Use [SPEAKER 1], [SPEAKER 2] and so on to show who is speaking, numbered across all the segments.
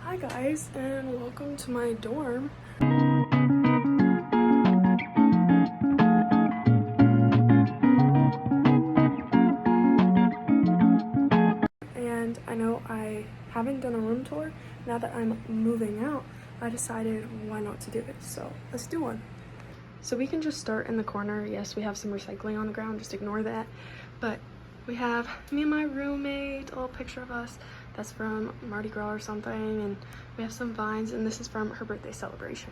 [SPEAKER 1] Hi guys, and welcome to my dorm. And I know I haven't done a room tour. Now that I'm moving out, I decided why not to do it. So let's do one. So we can just start in the corner. Yes, we have some recycling on the ground, just ignore that. But we have me and my roommate, a little picture of us. That's from Mardi Gras or something. And we have some vines, and this is from her birthday celebration.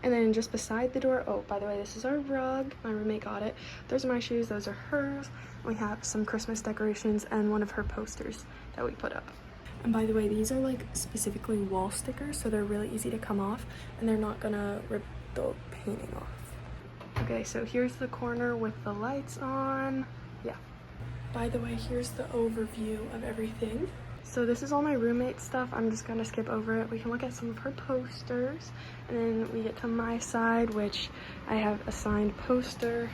[SPEAKER 1] And then just beside the door, oh, by the way, this is our rug. My roommate got it. Those are my shoes, those are hers. We have some Christmas decorations and one of her posters that we put up. And by the way, these are like specifically wall stickers, so they're really easy to come off and they're not gonna rip the painting off. Okay, so here's the corner with the lights on. Yeah. By the way, here's the overview of everything. So this is all my roommate stuff. I'm just gonna skip over it. We can look at some of her posters, and then we get to my side, which I have a signed poster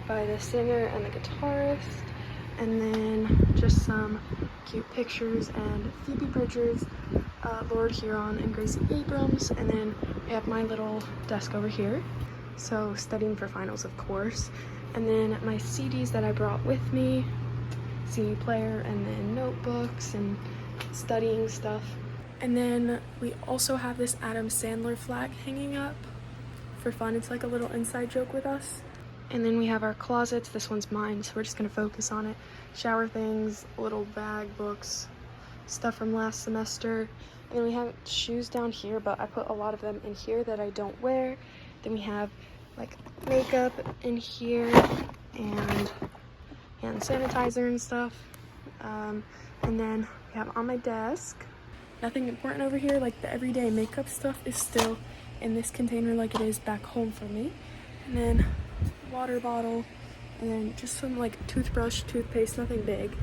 [SPEAKER 1] by the singer and the guitarist, and then just some cute pictures and Phoebe Bridgers, Lord Huron, and Gracie Abrams, and then we have my little desk over here. So studying for finals, of course, and then my CDs that I brought with me, CD player, and then notebooks and studying stuff. And then we also have this Adam Sandler flag hanging up for fun. It's like a little inside joke with us. And then we have our closets. This one's mine, so we're just gonna focus on it. Shower things, little bag, books, stuff from last semester. And then we have shoes down here, but I put a lot of them in here that I don't wear. Then we have like makeup in here and hand sanitizer and stuff. And then we have on my desk, nothing important over here. Like the everyday makeup stuff is still in this container like it is back home for me. And then water bottle, and then just some like toothbrush, toothpaste, nothing big.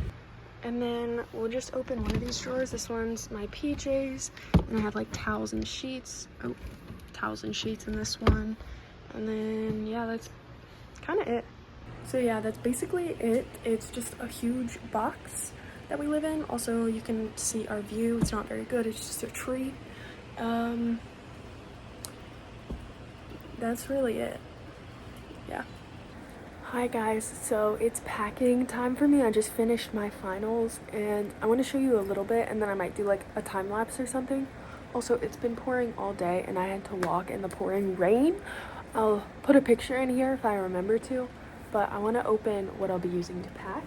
[SPEAKER 1] And then we'll just open one of these drawers. This one's my PJs, and I have like towels and sheets. Oh, towels and sheets in this one. And then yeah, that's kind of it. So yeah, that's basically it. It's just a huge box that we live in. Also, you can see our view. It's not very good. It's just a tree. That's really it. Yeah. Hi guys, so it's packing time for me. I just finished my finals and I want to show you a little bit, and then I might do like a time lapse or something. Also, it's been pouring all day and I had to walk in the pouring rain. I'll put a picture in here if I remember to, but I want to open what I'll be using to pack,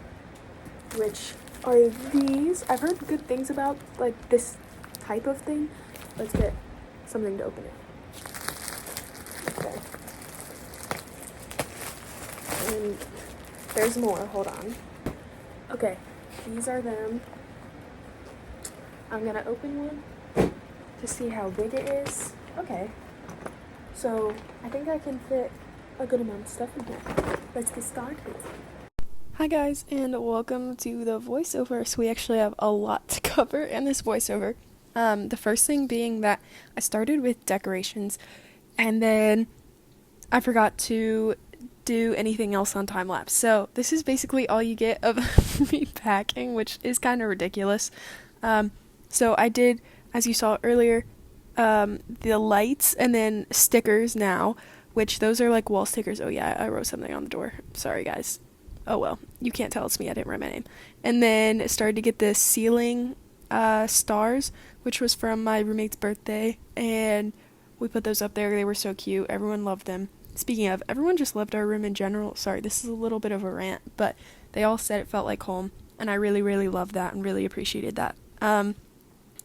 [SPEAKER 1] which are these. I've heard good things about like this type of thing. Let's get something to open it. Okay. And there's more, hold on. Okay, these are them. I'm gonna open one to see how big it is. Okay, so I think I can fit a good amount of stuff in here. Let's get started. Hi guys, and welcome to the voiceover. So we actually have a lot to cover in this voiceover. The first thing being that I started with decorations, and then I forgot to do anything else on time lapse. So this is basically all you get of me packing, which is kind of ridiculous. So I did, as you saw earlier, the lights and then stickers now, which those are like wall stickers. Oh yeah, I wrote something on the door. Sorry guys. Oh well, you can't tell it's me. I didn't write my name. And then started to get the ceiling stars, which was from my roommate's birthday, and we put those up there. They were so cute. Everyone loved them. Speaking of, everyone just loved our room in general. Sorry, this is a little bit of a rant, but they all said it felt like home, and I really, really loved that and really appreciated that.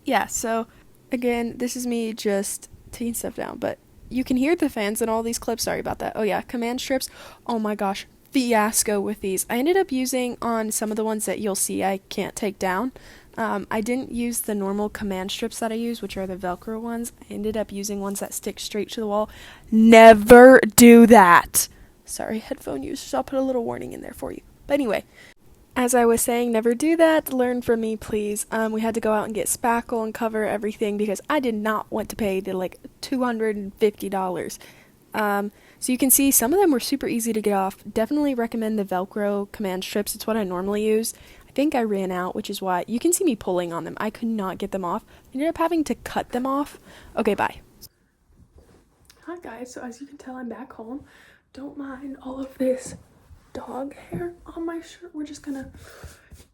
[SPEAKER 1] Yeah, so again, this is me just taking stuff down, but you can hear the fans in all these clips. Sorry about that. Oh yeah, command strips. Oh my gosh, fiasco with these. I ended up using on some of the ones that you'll see I can't take down. I didn't use the normal command strips that I use, which are the Velcro ones. I ended up using ones that stick straight to the wall. Never do that. Sorry, headphone users. I'll put a little warning in there for you. But anyway, as I was saying, never do that. Learn from me, please. We had to go out and get spackle and cover everything because I did not want to pay the like $250. So you can see some of them were super easy to get off. Definitely recommend the Velcro command strips. It's what I normally use. I think I ran out, which is why you can see me pulling on them. I could not get them off. I ended up having to cut them off. Okay, bye. Hi guys, so as you can tell, I'm back home. Don't mind all of this dog hair on my shirt. We're just gonna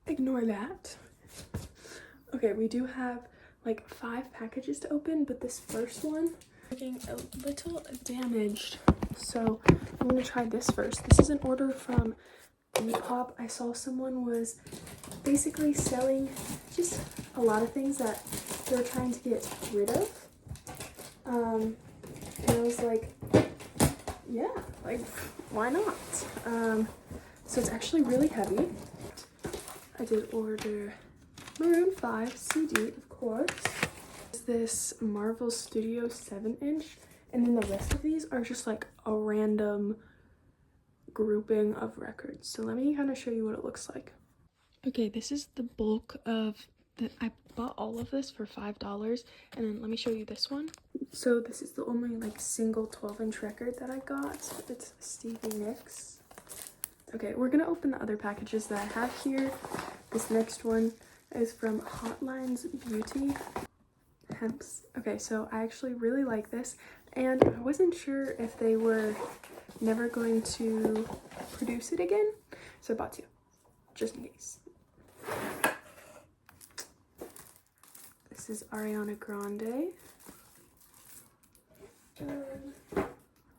[SPEAKER 1] ignore that. Okay, we do have like 5 packages to open, but this first one looking a little damaged, so I'm gonna try this first. This is an order from Depop. I saw someone was basically selling just a lot of things that they're trying to get rid of, and I was like, yeah, like why not? So it's actually really heavy. I did order Maroon 5 CD, of course. This Marvel Studio 7-inch, and then the rest of these are just like a random grouping of records. So let me kind of show you what it looks like. Okay, this is the bulk of I bought all of this for $5, and then let me show you this one. So this is the only like single 12-inch record that I got. It's Stevie Nicks. Okay, we're gonna open the other packages that I have here. This next one is from Hotlines Beauty Hemps. Okay, so I actually really like this, and I wasn't sure if they were never going to produce it again, so I bought 2 just in case. This is Ariana Grande.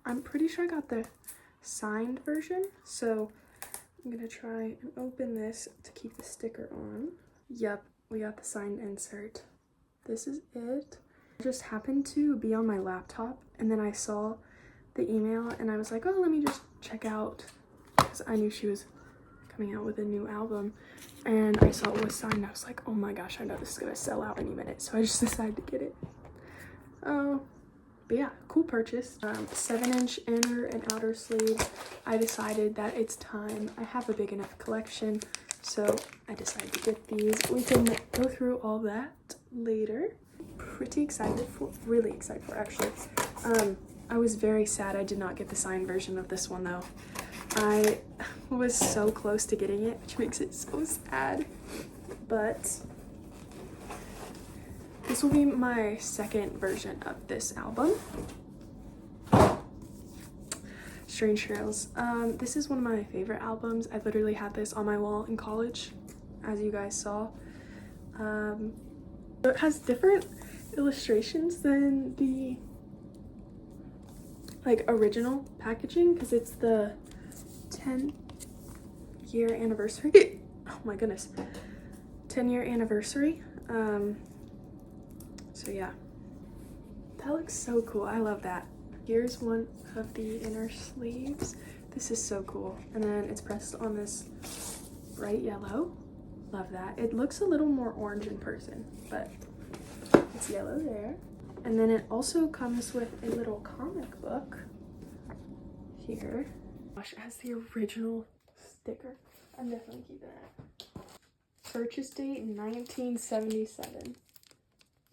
[SPEAKER 1] I'm pretty sure I got the signed version, so I'm gonna try and open this to keep the sticker on. Yep, we got the signed insert. This is it. I just happened to be on my laptop, and then I saw the email and I was like, oh, let me just check out, because I knew she was coming out with a new album, and I saw it was signed. I was like, oh my gosh, I know this is gonna sell out any minute, so I just decided to get it. Oh, but yeah, cool purchase. 7-inch inner and outer sleeve. I decided that it's time. I have a big enough collection, so I decided to get these. We can go through all that later. Pretty excited for, really excited for actually. I was very sad I did not get the signed version of this one though. I was so close to getting it, which makes it so sad. But this will be my second version of this album. Strange Trails. This is one of my favorite albums. I literally had this on my wall in college, as you guys saw. It has different illustrations than the like original packaging, because it's the 10-year anniversary. Oh my goodness, 10-year anniversary. So yeah, that looks so cool. I love that. Here's one of the inner sleeves. This is so cool, and then it's pressed on this bright yellow. Love that. It looks a little more orange in person, but it's yellow there. And then it also comes with a little comic book here. Gosh, it has the original sticker. I'm definitely keeping it. Purchase date 1977.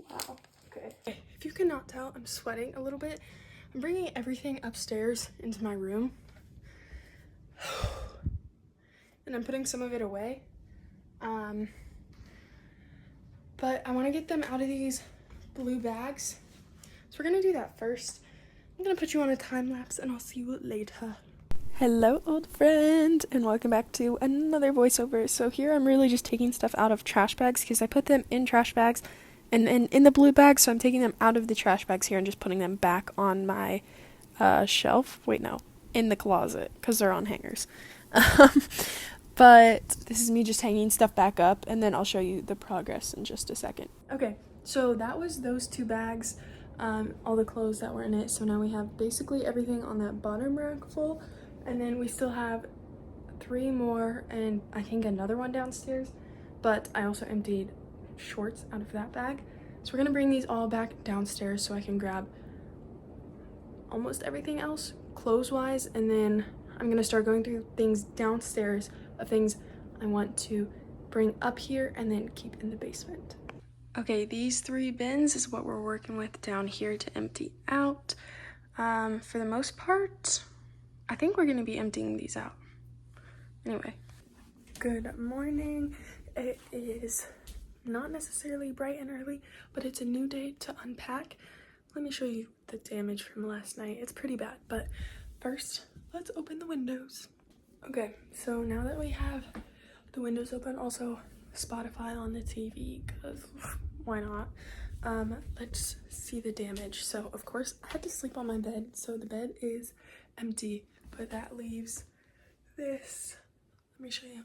[SPEAKER 1] Wow. Okay. If you cannot tell, I'm sweating a little bit. I'm bringing everything upstairs into my room. And I'm putting some of it away. But I want to get them out of these blue bags, so we're gonna do that first. I'm gonna put you on a time lapse and I'll see you later. Hello old friend, and welcome back to another voiceover. So here I'm really just taking stuff out of trash bags, because I put them in trash bags and in the blue bag, so I'm taking them out of the trash bags here and just putting them back on my shelf. Wait, no, in the closet, because they're on hangers. But this is me just hanging stuff back up, and then I'll show you the progress in just a second. Okay, so that was those 2 bags, all the clothes that were in it. So now we have basically everything on that bottom rack full, and then we still have 3 more, and I think another one downstairs, but I also emptied shorts out of that bag. So we're gonna bring these all back downstairs so I can grab almost everything else clothes-wise, and then I'm gonna start going through things downstairs of things I want to bring up here and then keep in the basement. Okay, these 3 bins is what we're working with down here to empty out. For the most part, I think we're gonna be emptying these out. Anyway, good morning. it is not necessarily bright and early, but it's a new day to unpack. Let me show you the damage from last night. It's pretty bad, but first, let's open the windows. Okay, so now that we have the windows open, also Spotify on the TV, because why not? Let's see the damage. So of course I had to sleep on my bed, so the bed is empty, but that leaves this. Let me show you.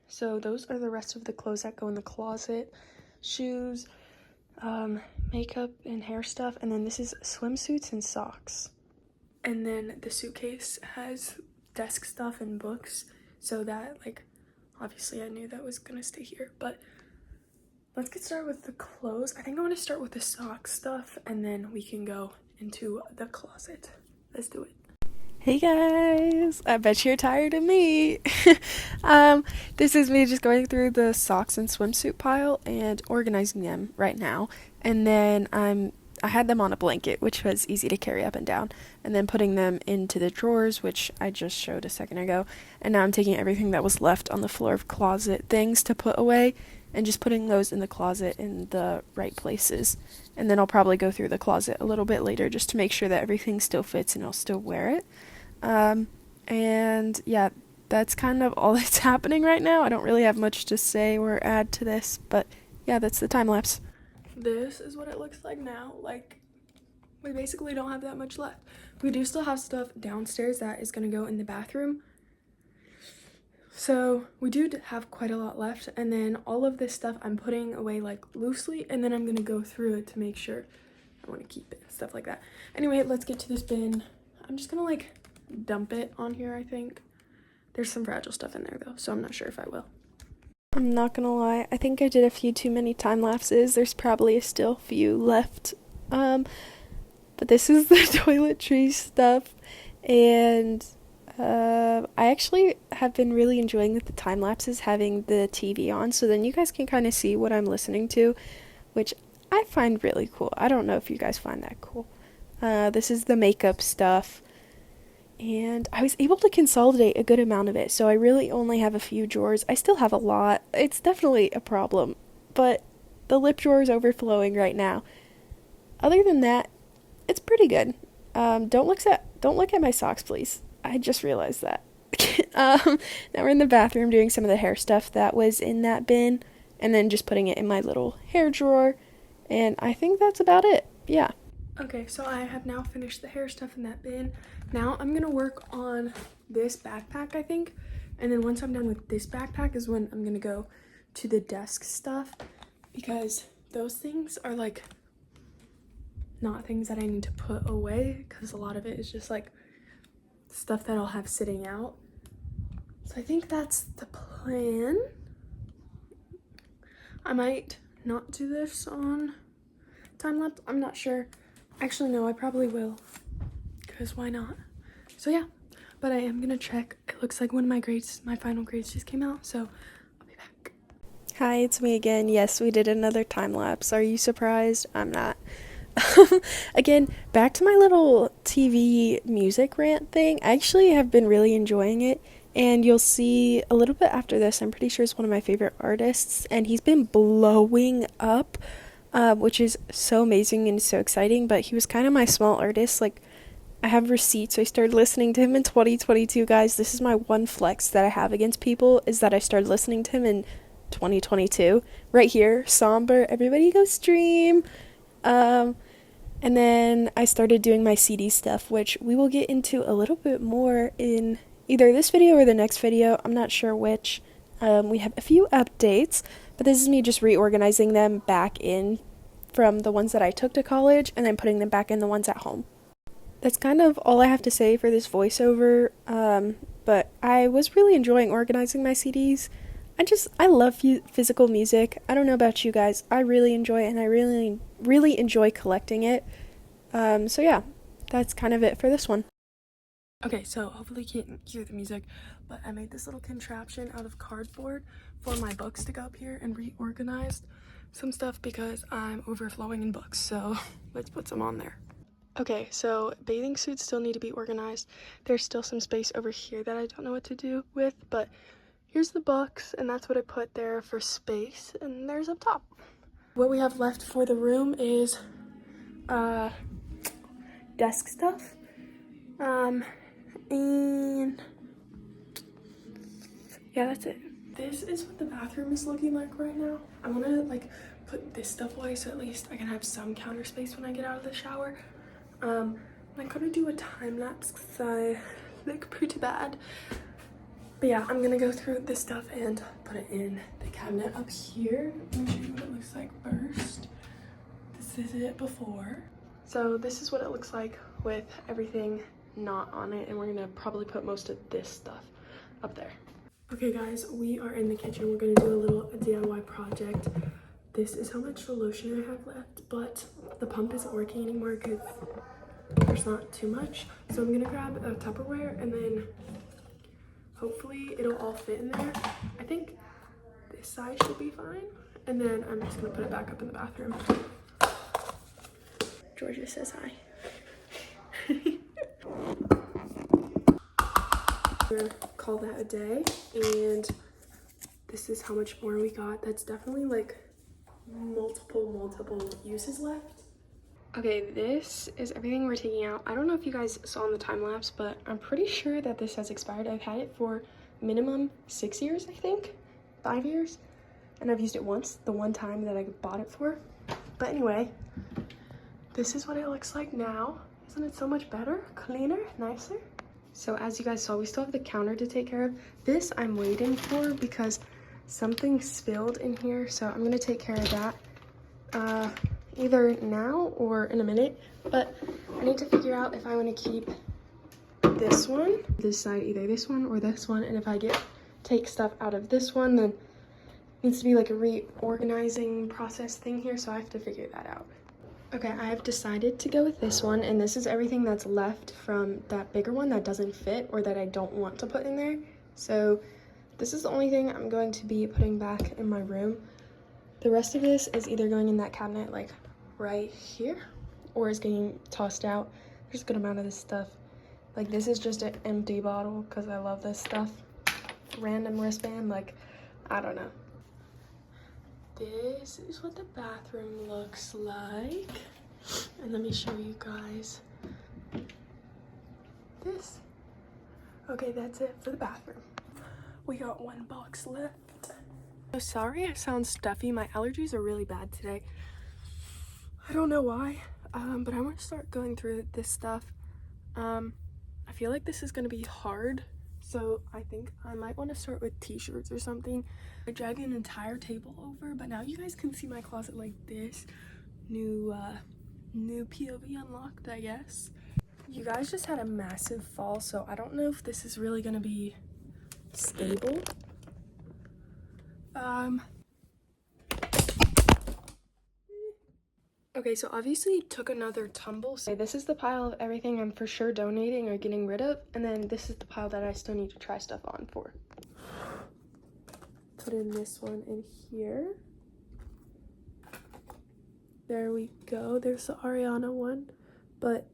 [SPEAKER 1] So those are the rest of the clothes that go in the closet. Shoes, makeup and hair stuff, and then this is swimsuits and socks. And then the suitcase has desk stuff and books, so that, like, obviously I knew that was gonna stay here, but let's get started with the clothes. I think I want to start with the sock stuff, and then we can go into the closet. Let's do it. Hey guys, I bet you're tired of me. This is me just going through the socks and swimsuit pile and organizing them right now. And then I had them on a blanket, which was easy to carry up and down, and then putting them into the drawers, which I just showed a second ago. And now I'm taking everything that was left on the floor of closet things to put away and just putting those in the closet in the right places. And then I'll probably go through the closet a little bit later just to make sure that everything still fits and I'll still wear it. And yeah, that's kind of all that's happening right now. I don't really have much to say or add to this, but yeah, that's the time lapse. This is what it looks like now. Like, we basically don't have that much left. We do still have stuff downstairs that is going to go in the bathroom. So we do have quite a lot left, and then all of this stuff I'm putting away like loosely, and then I'm going to go through it to make sure I want to keep it, stuff like that. Anyway, let's get to this bin. I'm just going to like dump it on here, I think. There's some fragile stuff in there though, so I'm not sure if I will. I'm not gonna lie, I think I did a few too many time lapses. There's probably still a few left. But this is the toiletry stuff, and I actually have been really enjoying with the time lapses having the TV on, so then you guys can kind of see what I'm listening to, which I find really cool. I don't know if you guys find that cool. This is the makeup stuff. And I was able to consolidate a good amount of it, so I really only have a few drawers. I still have a lot. It's definitely a problem, but the lip drawer is overflowing right now. Other than that, it's pretty good. Don't look at my socks, please. I just realized that. Now we're in the bathroom doing some of the hair stuff that was in that bin, and then just putting it in my little hair drawer, and I think that's about it. Yeah. Okay, so I have now finished the hair stuff in that bin. Now I'm gonna work on this backpack, I think. And then once I'm done with this backpack is when I'm gonna go to the desk stuff, because those things are like not things that I need to put away, because a lot of it is just like stuff that I'll have sitting out. So I think that's the plan. I might not do this on time lapse. I'm not sure. Actually, no, I probably will, because why not? So yeah, but I am gonna check. It looks like one of my grades, my final grades just came out, so I'll be back. Hi, it's me again. Yes, we did another time lapse. Are you surprised? I'm not. Again, back to my little TV music rant thing. I actually have been really enjoying it, and you'll see a little bit after this. I'm pretty sure it's one of my favorite artists, and he's been blowing up. Which is so amazing and so exciting, but he was kind of my small artist. Like, I have receipts. I started listening to him in 2022, guys. This is my one flex that I have against people, is that I started listening to him in 2022. Right here, Somber, everybody go stream. And then I started doing my CD stuff, which we will get into a little bit more in either this video or the next video. I'm not sure which. We have a few updates, but this is me just reorganizing them back in from the ones that I took to college and then putting them back in the ones at home. That's kind of all I have to say for this voiceover, but I was really enjoying organizing my CDs. I love physical music. I don't know about you guys. I really enjoy it, and I really enjoy collecting it. So yeah, that's kind of it for this one. Okay, so hopefully you can't hear the music, but I made this little contraption out of cardboard for my books to go up here, and reorganized some stuff because I'm overflowing in books, so let's put some on there. Okay, so bathing suits still need to be organized. There's still some space over here that I don't know what to do with, but here's the books, and that's what I put there for space, and there's up top. What we have left for the room is desk stuff, and yeah, that's it. This is what the bathroom is looking like right now. I'm gonna like put this stuff away so at least I can have some counter space when I get out of the shower. I'm gonna do a time lapse because I look pretty bad. But yeah, I'm gonna go through this stuff and put it in the cabinet up here. Let me show you what it looks like first. This is it before. So this is what it looks like with everything not on it, and we're gonna probably put most of this stuff up there. Okay guys, we are in the kitchen. We're gonna do a little DIY project. This is how much lotion I have left, but the pump isn't working anymore because there's not too much. So I'm gonna grab a Tupperware and then hopefully it'll all fit in there. I think this size should be fine. And then I'm just gonna put it back up in the bathroom. Georgia says hi. We'll call that a day, and this is how much more we got. That's definitely like multiple uses left. Okay, this is everything we're taking out. I don't know if you guys saw in the time lapse, but I'm pretty sure that this has expired. I've had it for minimum 6 years, I think, 5 years, and I've used it once, the one time that I bought it for. But anyway, this is what it looks like now. Isn't it so much better, cleaner, nicer? So as you guys saw, we still have the counter to take care of. This I'm waiting for because something spilled in here, so I'm gonna take care of that either now or in a minute. But I need to figure out if I want to keep this one, this side, either this one or this one, and if I take stuff out of this one, then it needs to be like a reorganizing process thing here, so I have to figure that out. Okay, I have decided to go with this one, and this is everything that's left from that bigger one that doesn't fit or that I don't want to put in there. So this is the only thing I'm going to be putting back in my room. The rest of this is either going in that cabinet like right here or is getting tossed out. There's a good amount of this stuff. Like this is just an empty bottle because I love this stuff. Random wristband, like, I don't know. This is what the bathroom looks like. And let me show you guys this. Okay, that's it for the bathroom. We got one box left. So sorry I sound stuffy. My allergies are really bad today. I don't know why, but I'm gonna start going through this stuff. I feel like this is gonna be hard, so I think I might want to start with t-shirts or something. I dragged an entire table over, but now you guys can see my closet like this. New POV unlocked, I guess. You guys just had a massive fall, so I don't know if this is really gonna be stable. Okay, so obviously it took another tumble. So this is the pile of everything I'm for sure donating or getting rid of, and then this is the pile that I still need to try stuff on for. Put in this one in here. There we go. There's the Ariana one, but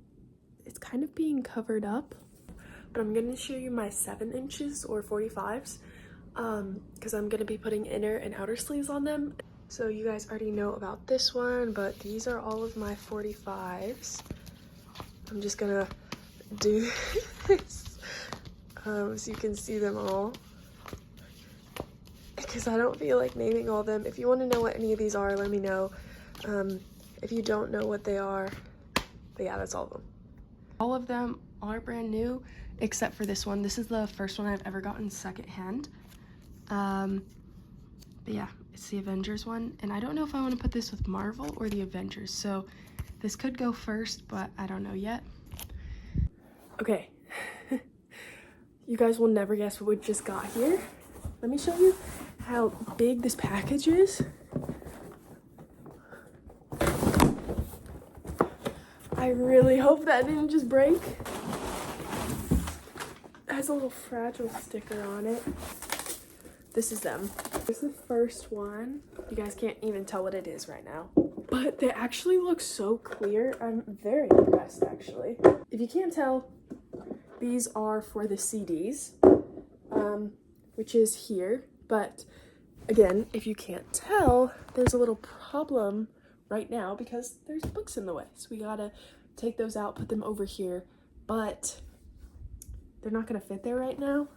[SPEAKER 1] it's kind of being covered up. But I'm gonna show you my 7 inches or 45s, because I'm gonna be putting inner and outer sleeves on them. So you guys already know about this one, but these are all of my 45s. I'm just gonna do this so you can see them all, because I don't feel like naming all of them. If you want to know what any of these are, let me know. If you don't know what they are, but yeah, that's all of them. All of them are brand new, except for this one. This is the first one I've ever gotten secondhand. But yeah, it's the Avengers one, and I don't know if I want to put this with Marvel or the Avengers, so this could go first, but I don't know yet. Okay, you guys will never guess what we just got here. Let me show you how big this package is. I really hope that didn't just break. It has a little fragile sticker on it. This is them. This is the first one. You guys can't even tell what it is right now, but they actually look so clear. I'm very impressed, actually. If you can't tell, these are for the CDs. which is here. But again, if you can't tell, there's a little problem right now because there's books in the way. So we gotta take those out, put them over here, but they're not gonna fit there right now.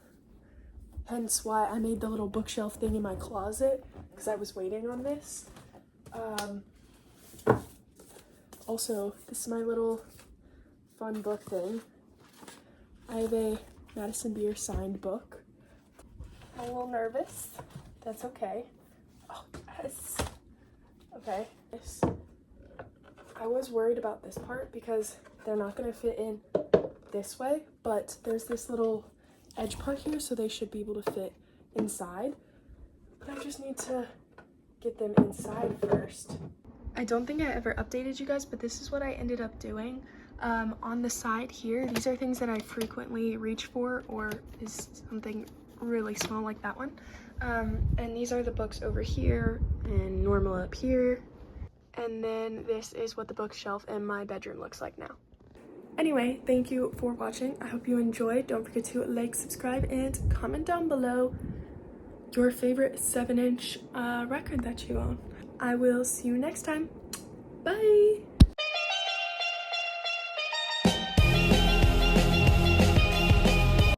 [SPEAKER 1] Hence why I made the little bookshelf thing in my closet because I was waiting on this. Also, this is my little fun book thing. I have a Madison Beer signed book. I'm a little nervous. That's okay. Oh, yes. Okay. I was worried about this part because they're not going to fit in this way, but there's this little edge part here, so they should be able to fit inside. But I just need to get them inside first. I don't think I ever updated you guys, but this is what I ended up doing. On the side here, these are things that I frequently reach for, or is something really small like that one. And these are the books over here and normal up here. And then this is what the bookshelf in my bedroom looks like now. Anyway, thank you for watching. I hope you enjoyed. Don't forget to like, subscribe, and comment down below your favorite 7-inch record that you own. I will see you next time. Bye!